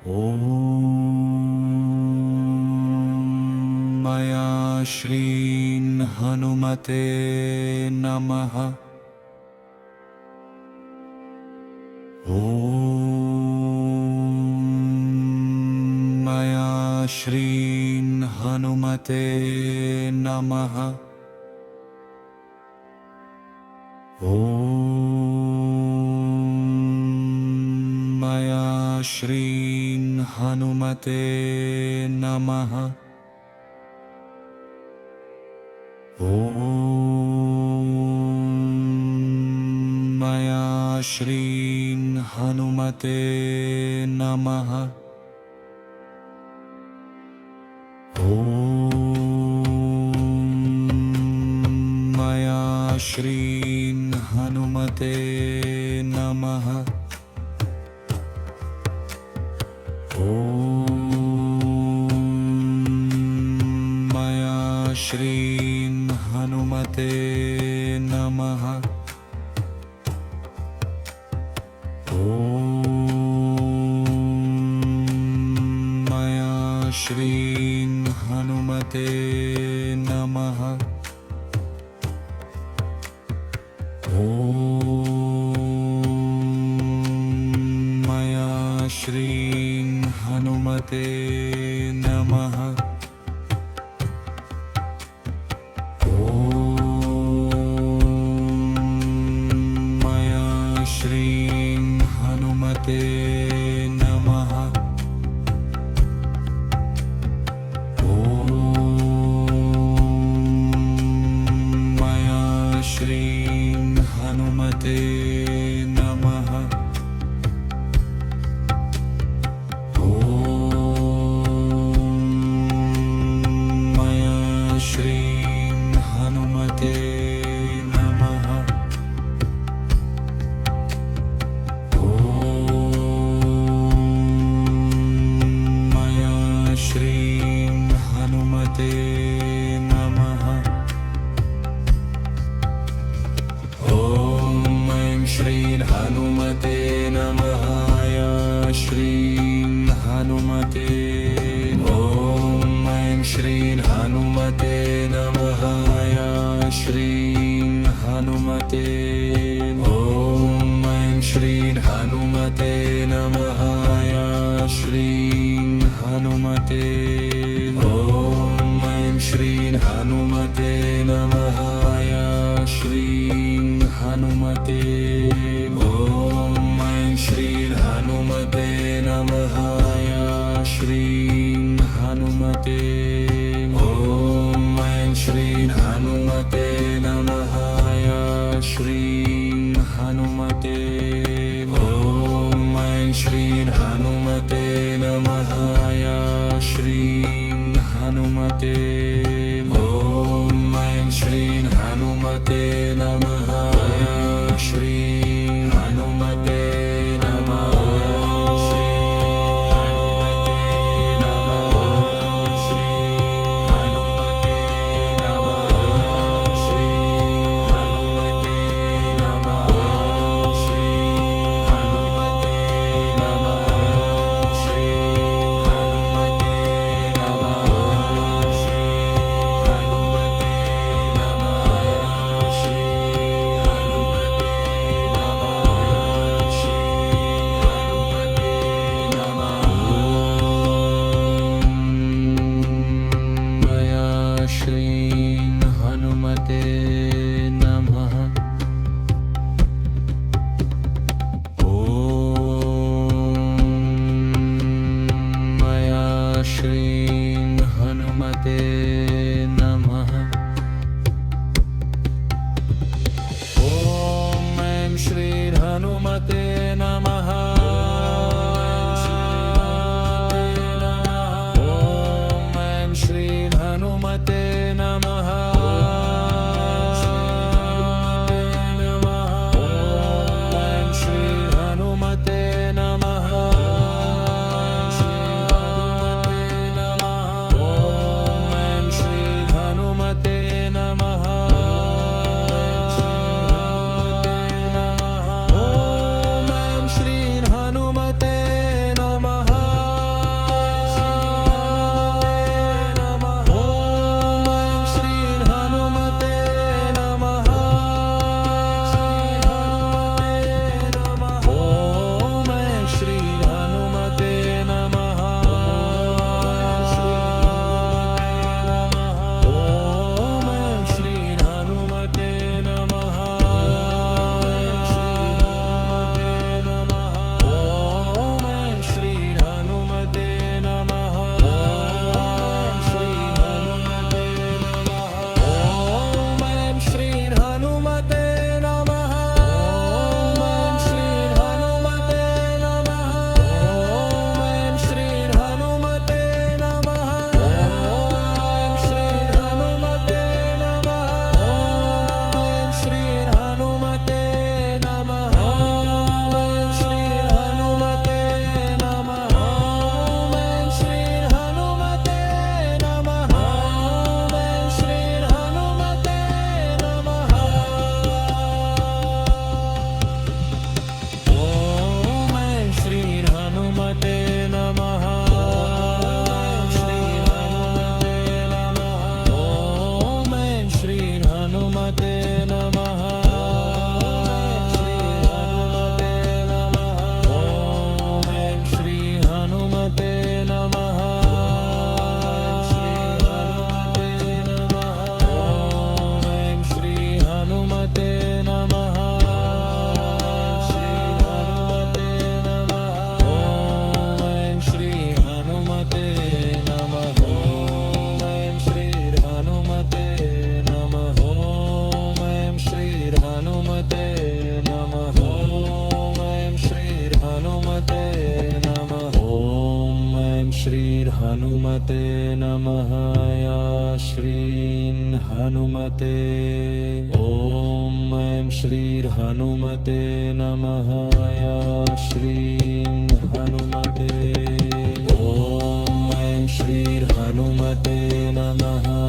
ॐ मया श्रीं हनुमते नमः। ॐ मया श्रीं हनुमते नमः। ॐ मया श्रीं हनुमते नमः। ॐ मया श्रीं हनुमते नमः। ॐ मया श्रीं हनुमते नमः। ॐ मया श्रीं हनुमते नमः। ॐ मया श्रीं हनुमते नमः। ॐ मया श्रीं हनुमते नमः। ॐ मया श्रीं हनुमते नमः। ॐ मया श्रीं हनुमते नमः। ॐ मया श्रीं हनुमते नमः। ॐ मया श्रीं हनुमते नमः। ॐ ऐं श्रीं हनुमते नमः। या श्रीं हनुमते। ॐ ऐं श्रीं हनुमते नमः। या श्रीं हनुमते। ॐ ऐं श्रीं हनुमते नमः। या श्रीं हनुमते। ॐ ऐं श्रीं हनुमते नमः। या श्रीं हनुमते। ॐ ऐं श्रीं हनुमते नमः। या श्रीं हनुमते। ॐ ऐं श्रीं हनुमते नमः। या श्रीं हनुमते। ॐ ऐं श्रीं हनुमते नमः। या श्रीं हनुमते। ॐ ऐं श्रीं हनुमते नमः। या श्रीं हनुमते नमः। श्री हनुमते नमः या श्रीं हनुमते ॐ ऐं श्रीर्हनुमते नमः या श्रीं हनुमते ॐ ऐं श्रीर्हनुमते नमः